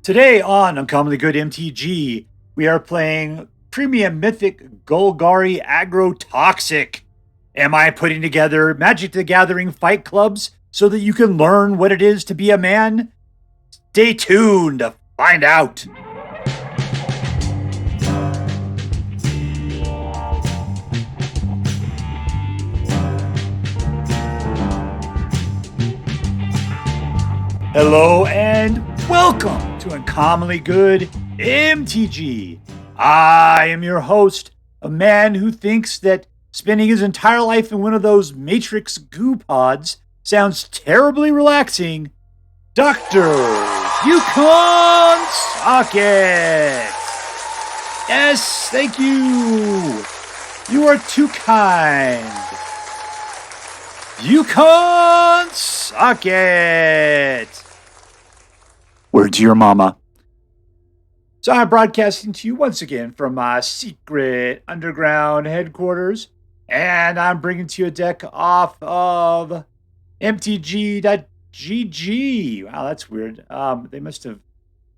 Today on Uncommonly Good MTG, we are playing Premium Mythic Golgari Aggro Toxic. Am I putting together Magic the Gathering fight clubs so that you can learn what it is to be a man? Stay tuned to find out. Hello and welcome to Uncommonly Good MTG. I am your host, a man who thinks that spending his entire life in one of those Matrix goo pods sounds terribly relaxing, Dr. Yukon Socket. Yes, thank you. You are too kind. Yukon Socket. Word to your mama. So I'm broadcasting to you once again from my secret underground headquarters, and I'm bringing to you a deck off of MTG.gg. Wow, that's weird. They must have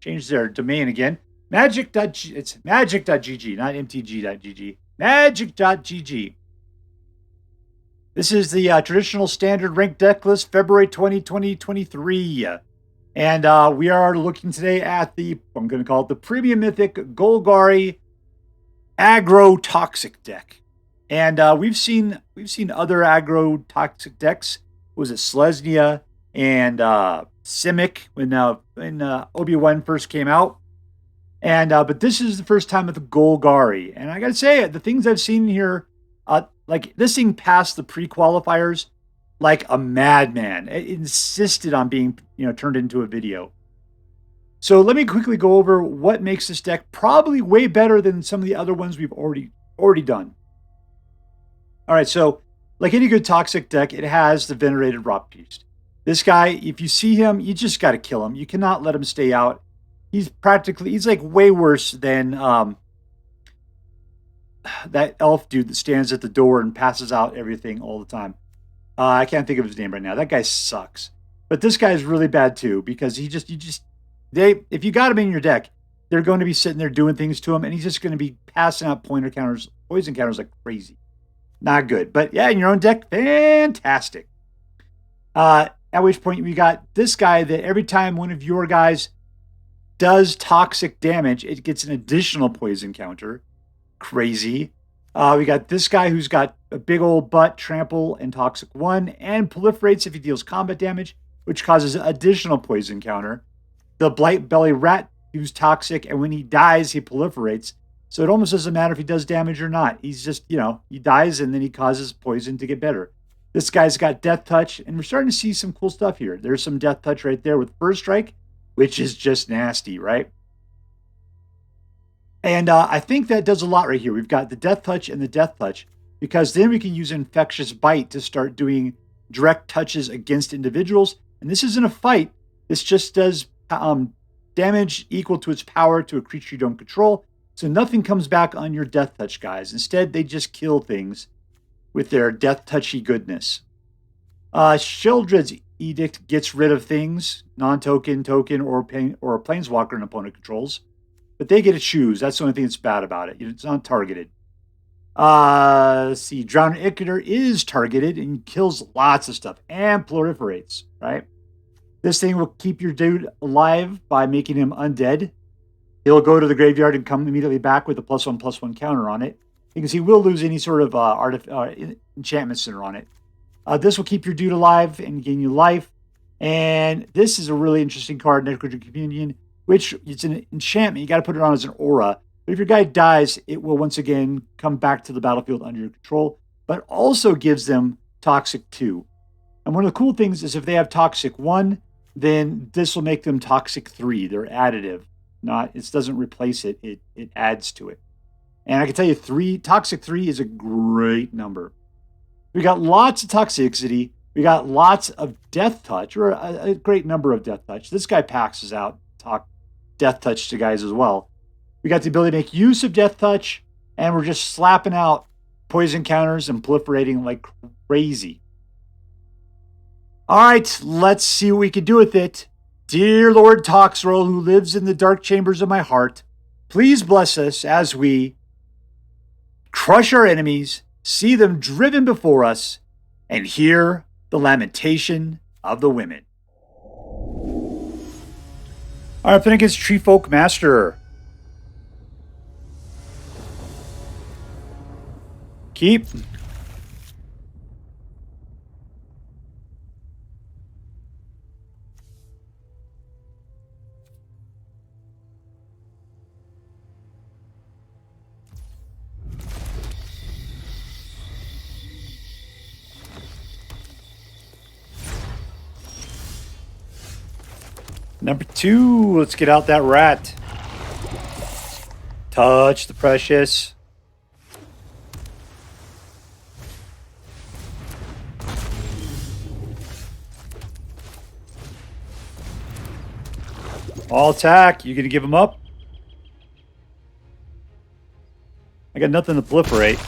changed their domain again. It's magic.gg, not mtg.gg. Magic.gg. This is the traditional standard ranked deck list, February 2023. And we are looking today at I'm going to call it the Premium Mythic Golgari Aggro Toxic deck. And we've seen other aggro toxic decks. Was it Selesnya and Simic when BO1 first came out? And but this is the first time with the Golgari. And I got to say, the things I've seen here, like this thing passed the pre-qualifiers like a madman. It insisted on being, turned into a video. So let me quickly go over what makes this deck probably way better than some of the other ones we've already done. All right, so like any good toxic deck, it has the Venerated Rotpriest. This guy, if you see him, you just got to kill him. You cannot let him stay out. He's like way worse than that elf dude that stands at the door and passes out everything all the time. I can't think of his name right now. That guy sucks. But this guy is really bad too, because if you got him in your deck, they're going to be sitting there doing things to him, and he's just going to be passing out poison counters like crazy. Not good. But yeah, in your own deck, fantastic. At which point we got this guy that every time one of your guys does toxic damage, it gets an additional poison counter. Crazy. We got this guy who's got a big old butt, trample, and toxic 1, and proliferates if he deals combat damage, which causes additional poison counter. The Blightbelly Rat, who's toxic, and when he dies, he proliferates. So it almost doesn't matter if he does damage or not. He's just, he dies and then he causes poison to get better. This guy's got Death Touch, and we're starting to see some cool stuff here. There's some Death Touch right there with First Strike, which is just nasty, right? And I think that does a lot right here. We've got the Death Touch and the Death Touch, because then we can use Infectious Bite to start doing direct touches against individuals. And this isn't a fight. This just does damage equal to its power to a creature you don't control. So nothing comes back on your Death Touch guys. Instead, they just kill things with their Death Touchy goodness. Sheoldred's Edict gets rid of things, non-token, token, or a planeswalker an opponent controls. But they get to choose. That's the only thing that's bad about it. It's not targeted. Let's see. Drowned Ichor is targeted and kills lots of stuff and proliferates, right? This thing will keep your dude alive by making him undead. He'll go to the graveyard and come immediately back with a +1/+1 counter on it, because he will lose any sort of enchantment center on it. This will keep your dude alive and gain you life. And this is a really interesting card, Necrogen Communion, which it's an enchantment. You got to put it on as an aura. But if your guy dies, it will once again come back to the battlefield under your control, but also gives them Toxic 2. And one of the cool things is if they have Toxic 1, then this will make them Toxic 3. They're additive. It doesn't replace it. It adds to it. And I can tell you, Toxic 3 is a great number. We got lots of toxicity. We got lots of Death Touch, or a great number of Death Touch. This guy passes out Death Touch to guys as well. We got the ability to make use of Death Touch, and we're just slapping out poison counters and proliferating like crazy. All right, let's see what we can do with it. Dear Lord Toxrol, who lives in the dark chambers of my heart, please bless us as we crush our enemies, see them driven before us, and hear the lamentation of the women. All right, playing against TreeFolkMaster. Keep. Number 2, let's get out that rat. Touch the precious. All attack. You gonna give him up? I got nothing to proliferate.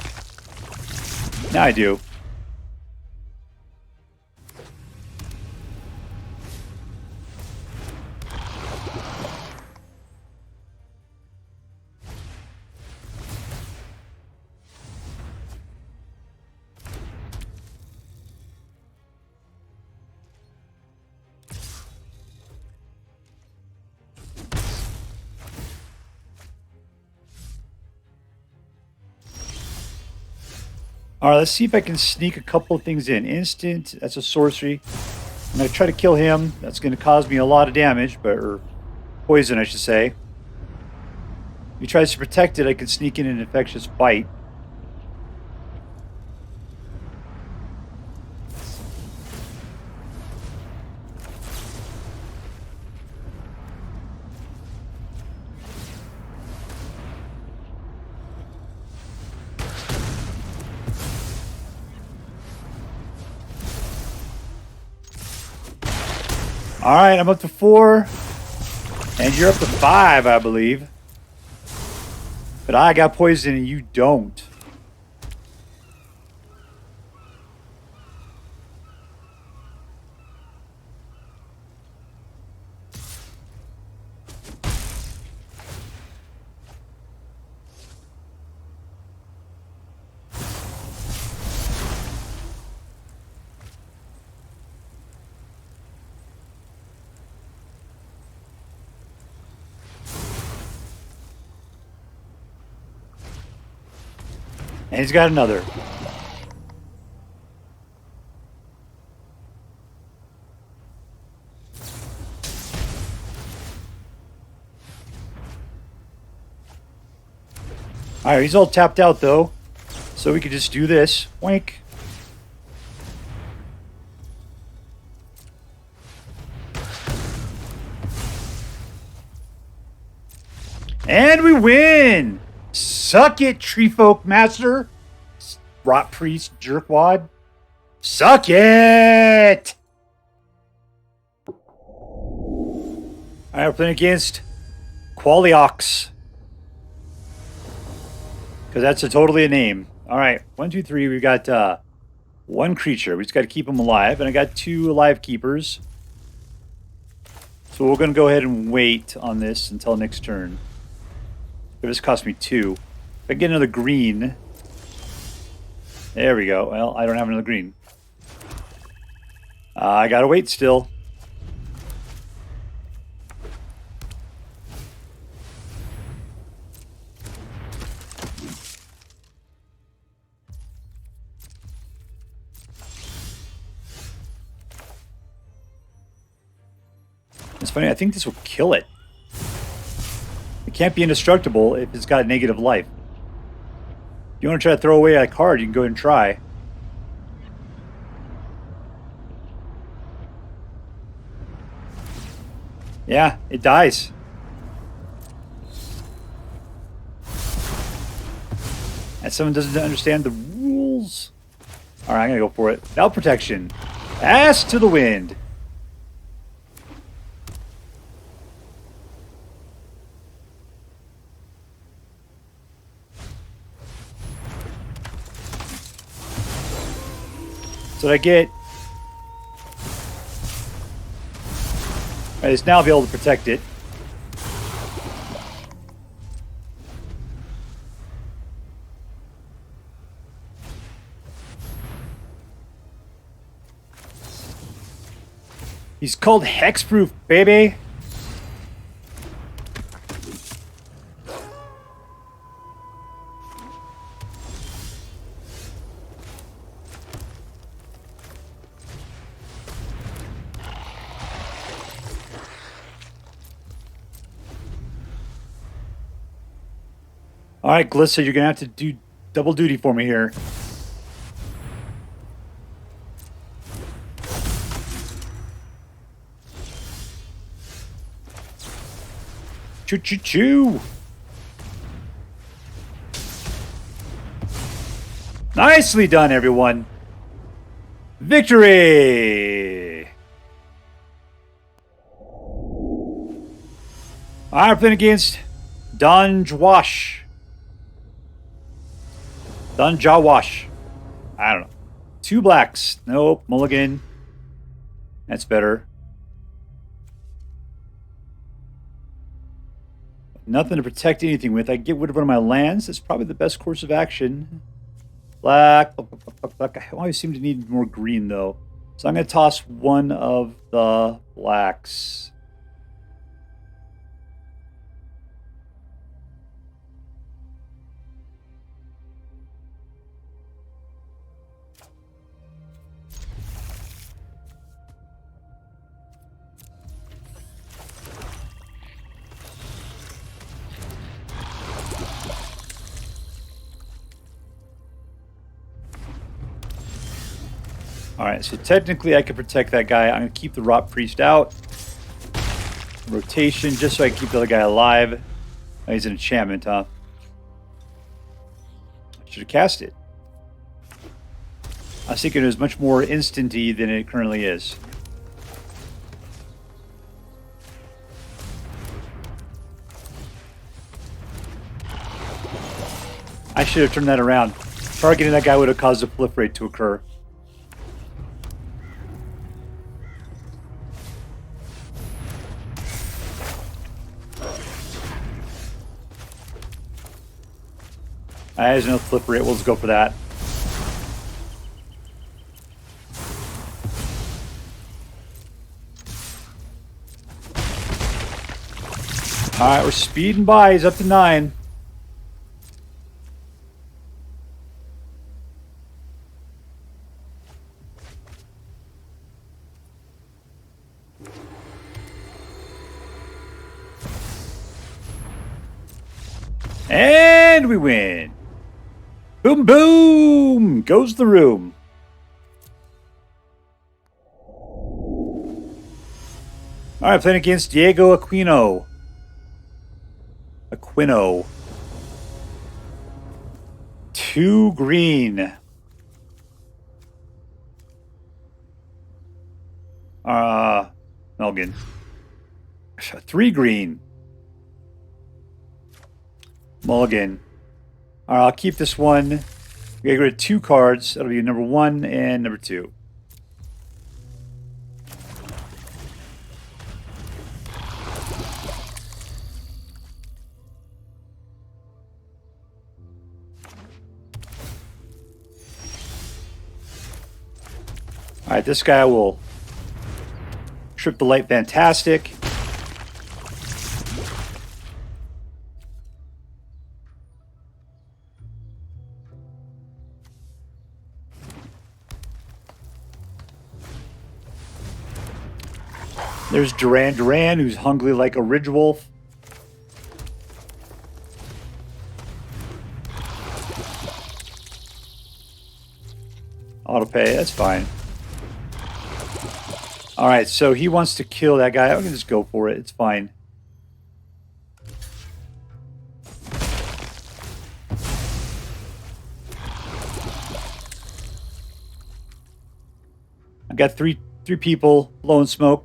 Now I do. All right, let's see if I can sneak a couple of things in. Instant, that's a sorcery. I'm going to try to kill him. That's going to cause me a lot of damage, or poison, I should say. If he tries to protect it, I can sneak in an Infectious Bite. All right, I'm up to 4, and you're up to 5, I believe. But I got poison and you don't. And he's got another. Alright, he's all tapped out though. So we could just do this. Wink. And we win! Suck it, TreeFolkMaster. Rotpriest jerkwad. Suck it! Alright, we're playing against kualiox. Because that's totally a name. Alright, 1, 2, 3. We've got 1 creature. We just got to keep him alive. And I got 2 alive keepers. So we're going to go ahead and wait on this until next turn. This cost me 2. If I get another green. There we go. Well, I don't have another green. I gotta wait still. It's funny, I think this will kill it. It can't be indestructible if it's got negative life. If you want to try to throw away a card, you can go ahead and try. Yeah, it dies. And someone doesn't understand the rules. Alright, I'm going to go for it. Now protection. Ass to the wind. So I get... Alright, It's now be able to protect it. He's called Hexproof, baby. All right, Glissa, you're gonna have to do double duty for me here. Choo choo choo! Nicely done, everyone. Victory! I'm playing against Donjawsh. Donjawsh. I don't know. 2 blacks. Nope. Mulligan. That's better. Nothing to protect anything with. I get rid of one of my lands. That's probably the best course of action. Black. Black. I always seem to need more green, though. So I'm going to toss one of the blacks. Alright, so technically I can protect that guy. I'm going to keep the Rotpriest out. Rotation, just so I can keep the other guy alive. Oh, he's an enchantment, huh? I should have cast it. I was thinking it was much more instanty than it currently is. I should have turned that around. Targeting that guy would have caused a proliferate to occur. There's no proliferate. We'll just go for that. Alright, we're speeding by. He's up to 9. And we win. Boom, boom! Goes the room. Alright, playing against Diego Aquino. Aquino. 2 green. Melgan. 3 green. Mulligan. Alright, I'll keep this one. We get rid of 2 cards. That'll be number 1 and number 2. Alright, this guy will trip the light fantastic. There's Duran, who's hungry like a ridge wolf. Auto pay, that's fine. Alright, so he wants to kill that guy. I can just go for it. It's fine. I've got three people blowing smoke.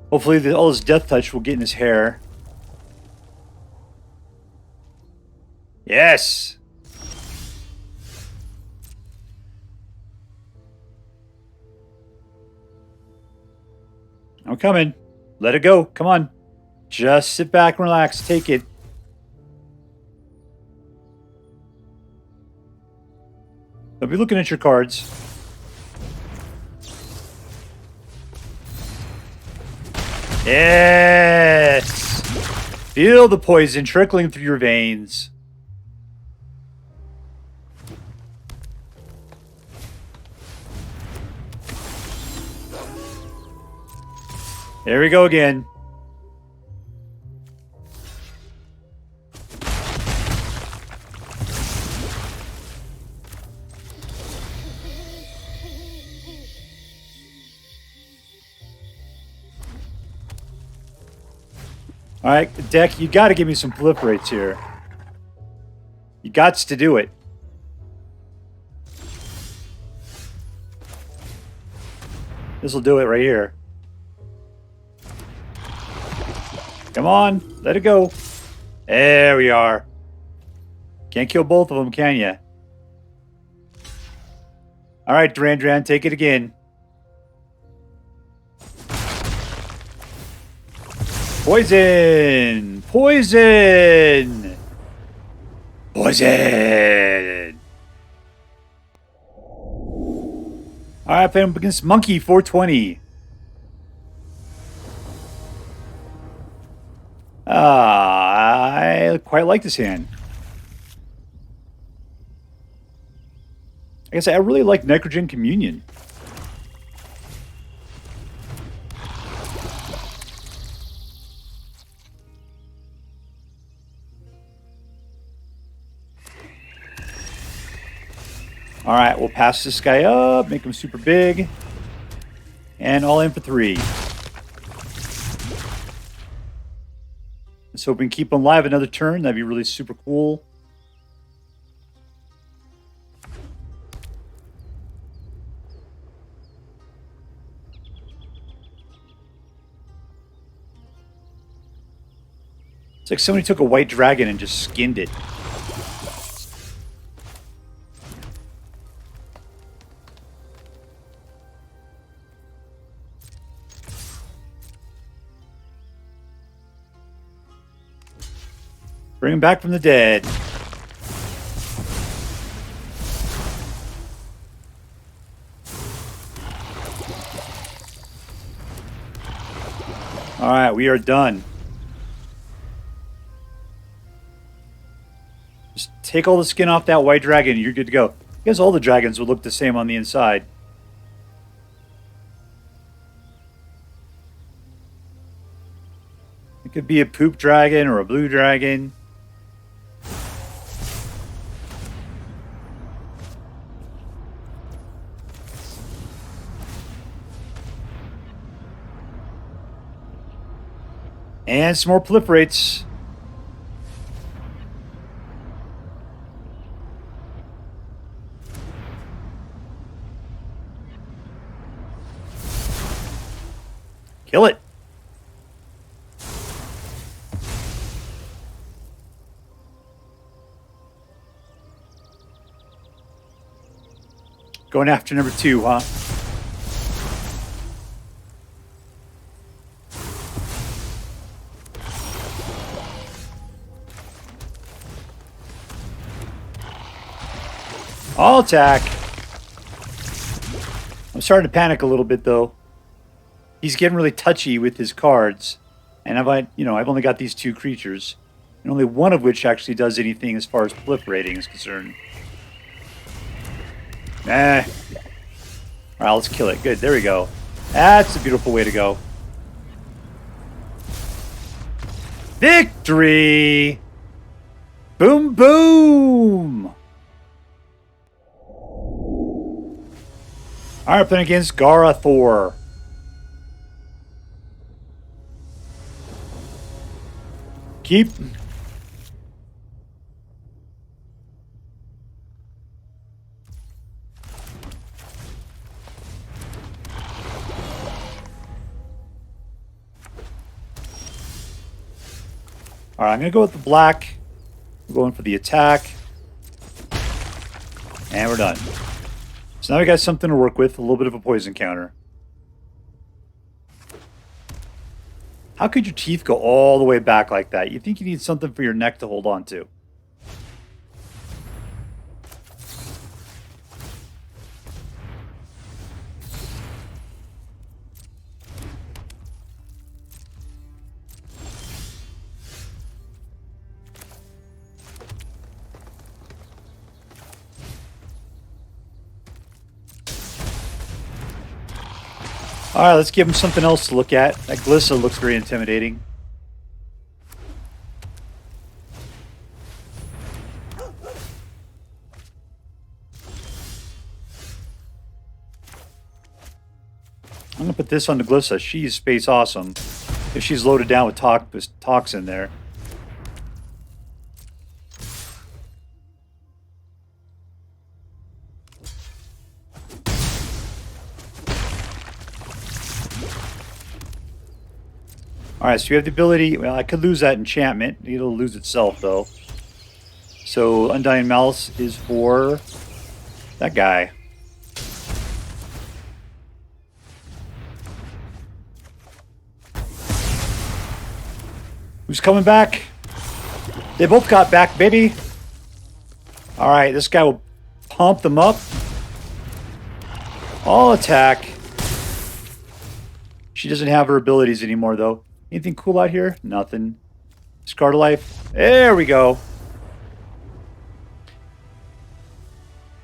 Hopefully all his death touch will get in his hair. Yes! I'm coming. Let it go. Come on. Just sit back and relax. Take it. Don't be looking at your cards. Yes! Feel the poison trickling through your veins. There we go again. All right, deck, you got to give me some proliferates here. You gots to do it. This will do it right here. Come on, let it go. There we are. Can't kill both of them, can you? All right, Duran, take it again. Poison! Poison! Poison! All right, playing up against Monkey 420. I quite like this hand. I guess I really like Necrogen Communion. All right, we'll pass this guy up, make him super big, and all in for 3. Let's hope we can keep him alive another turn. That'd be really super cool. It's like somebody took a white dragon and just skinned it. Bring him back from the dead. All right, we are done. Just take all the skin off that white dragon and you're good to go. I guess all the dragons would look the same on the inside. It could be a poop dragon or a blue dragon. And some more proliferates. Kill it. Going after number 2, huh? I'll attack. I'm starting to panic a little bit, though. He's getting really touchy with his cards. And I've only got these 2 creatures. And only one of which actually does anything as far as proliferating is concerned. Nah. Alright, let's kill it. Good, there we go. That's a beautiful way to go. Victory! Boom, boom! Alright, playing against Garathor. Keep. Alright, I'm going to go with the black. I'm going for the attack. And we're done. So now we got something to work with, a little bit of a poison counter. How could your teeth go all the way back like that? You think you need something for your neck to hold on to. All right, let's give him something else to look at. That Glissa looks very intimidating. I'm going to put this on the Glissa. She's space awesome. If she's loaded down with toxin there. Alright, so you have the ability... Well, I could lose that enchantment. It'll lose itself, though. So, Undying Malice is for that guy. Who's coming back? They both got back, baby. Alright, this guy will pump them up. All attack. She doesn't have her abilities anymore, though. Anything cool out here? Nothing. Discard a life. There we go.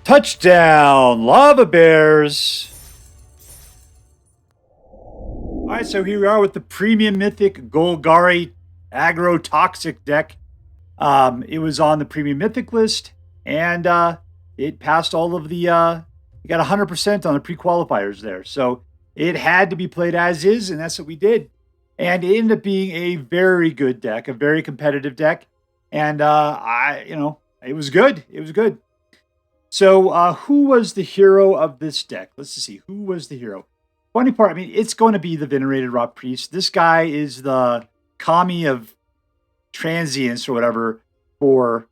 Touchdown! Lava Bears! Alright, so here we are with the Premium Mythic Golgari Aggro Toxic deck. It was on the Premium Mythic list, and it passed all of the... you got 100% on the pre-qualifiers there. So it had to be played as is, and that's what we did. And it ended up being a very good deck, a very competitive deck. And, it was good. It was good. So, who was the hero of this deck? Let's just see. Who was the hero? Funny part, I mean, it's going to be the Venerated Rotpriest. This guy is the Kami of transience or whatever for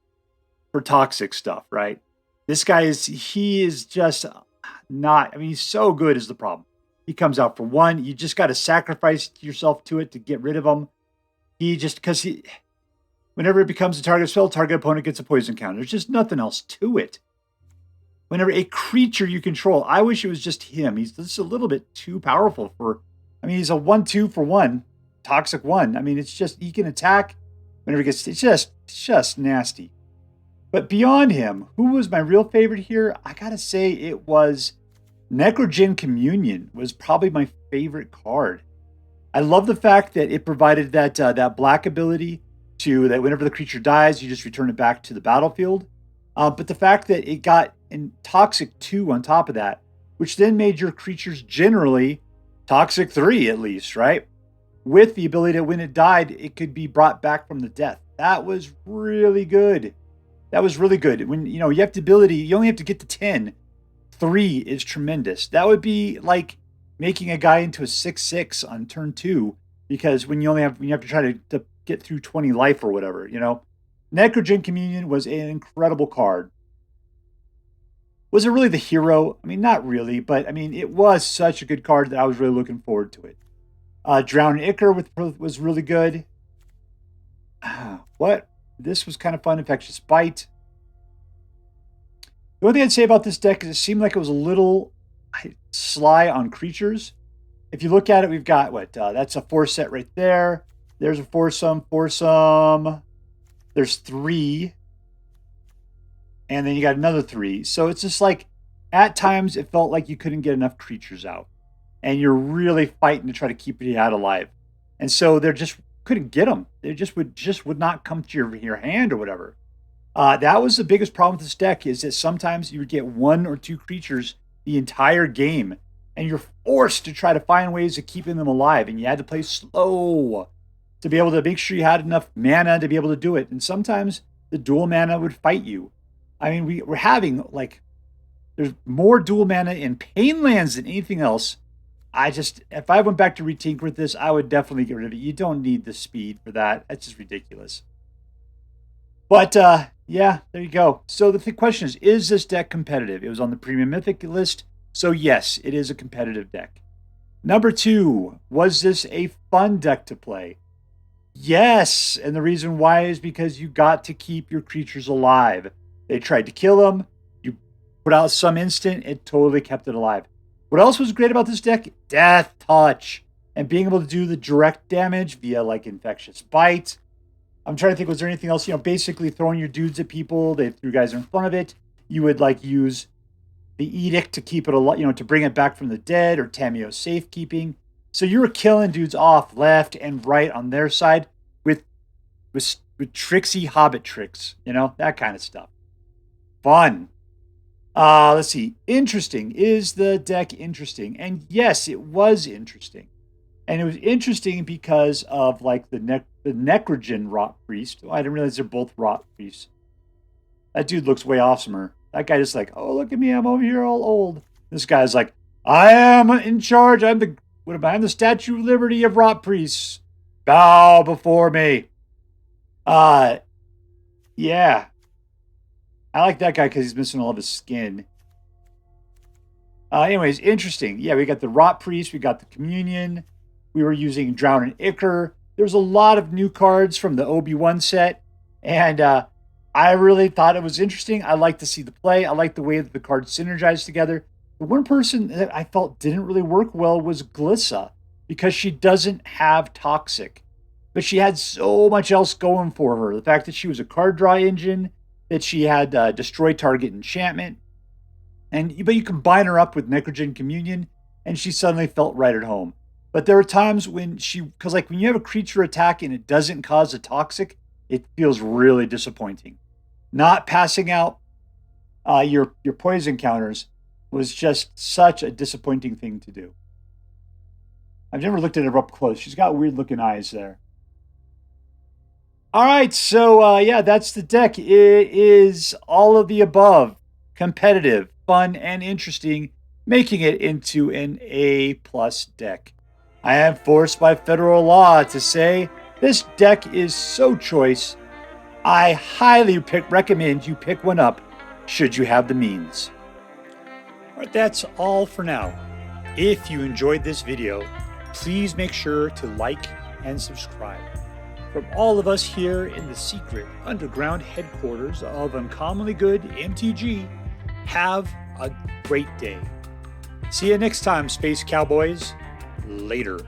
toxic stuff, right? This guy he is just not, I mean, he's so good is the problem. He comes out for one. You just got to sacrifice yourself to it to get rid of him. Whenever it becomes a target spell, target opponent gets a poison counter. There's just nothing else to it. Whenever a creature you control, I wish it was just him. He's just a little bit too powerful he's a 1/2 for 1, toxic 1. I mean, it's just, he can attack whenever he gets, it's just nasty. But beyond him, who was my real favorite here? I got to say it was Necrogen Communion was probably my favorite card. I love the fact that it provided that black ability to that whenever the creature dies, you just return it back to the battlefield. But the fact that it got in Toxic 2 on top of that, which then made your creatures generally Toxic 3 at least, right? With the ability that when it died, it could be brought back from the death. That was really good. That was really good. When you have the ability, you only have to get to 10. 3 is tremendous. That would be like making a guy into a 6/6 on turn 2, because when you have to try to get through 20 life or whatever, Necrogen Communion was an incredible card. Was it really the hero? I mean, not really, but I mean, it was such a good card that I was really looking forward to it. Drowning Ichor was really good. This was kind of fun. Infectious Bite. The only thing I'd say about this deck is it seemed like it was a little sly on creatures. If you look at it, we've got that's a 4 set right there. There's a foursome. There's 3. And then you got another 3. So it's just like, at times it felt like you couldn't get enough creatures out. And you're really fighting to try to keep the ad alive. And so they just couldn't get them. They just would not come to your hand or whatever. That was the biggest problem with this deck, is that sometimes you would get 1 or 2 creatures the entire game, and you're forced to try to find ways of keeping them alive, and you had to play slow to be able to make sure you had enough mana to be able to do it. And sometimes the dual mana would fight you. I mean, we're having, there's more dual mana in Painlands than anything else. If I went back to retinker with this, I would definitely get rid of it. You don't need the speed for that. That's just ridiculous. But, yeah, there you go. So the question is this deck competitive? It was on the Premium Mythic list, so yes, it is a competitive deck. Number 2, was this a fun deck to play? Yes, and the reason why is because you got to keep your creatures alive. They tried to kill them, you put out some instant, it totally kept it alive. What else was great about this deck? Death Touch, and being able to do the direct damage via like Infectious Bite. I'm trying to think, was there anything else? Basically throwing your dudes at people, they threw guys in front of it. You would like use the Edict to keep it alive, to bring it back from the dead, or Tamiyo Safekeeping. So you were killing dudes off left and right on their side with tricksy hobbit tricks, that kind of stuff. Fun. Let's see. Interesting. Is the deck interesting? And yes, it was interesting. And it was interesting because of like the Necrogen Rotpriest. I didn't realize they're both Rotpriests. That dude looks way awesomer. That guy just like, oh, look at me, I'm over here all old. This guy's like, I am in charge. I'm the Statue of Liberty of Rotpriests. Bow before me. Yeah. I like that guy because he's missing all of his skin. Anyways, interesting. Yeah, we got the Rotpriest, we got the Communion. We were using Drown and Ichor. There's a lot of new cards from the OB1 set. And I really thought it was interesting. I like to see the play. I like the way that the cards synergize together. The one person that I felt didn't really work well was Glissa, because she doesn't have Toxic. But she had so much else going for her. The fact that she was a card draw engine, that she had Destroy Target Enchantment. But you combine her up with Necrogen Communion, and she suddenly felt right at home. But there were times when because like when you have a creature attack and it doesn't cause a Toxic, it feels really disappointing. Not passing out your poison counters was just such a disappointing thing to do. I've never looked at her up close. She's got weird looking eyes there. All right, so yeah, that's the deck. It is all of the above. Competitive, fun, and interesting, making it into an A+ deck. I am forced by federal law to say this deck is so choice. I highly recommend you pick one up should you have the means. All right, that's all for now. If you enjoyed this video, please make sure to like and subscribe. From all of us here in the secret underground headquarters of Uncommonly Good MTG, have a great day. See you next time, Space Cowboys. Later.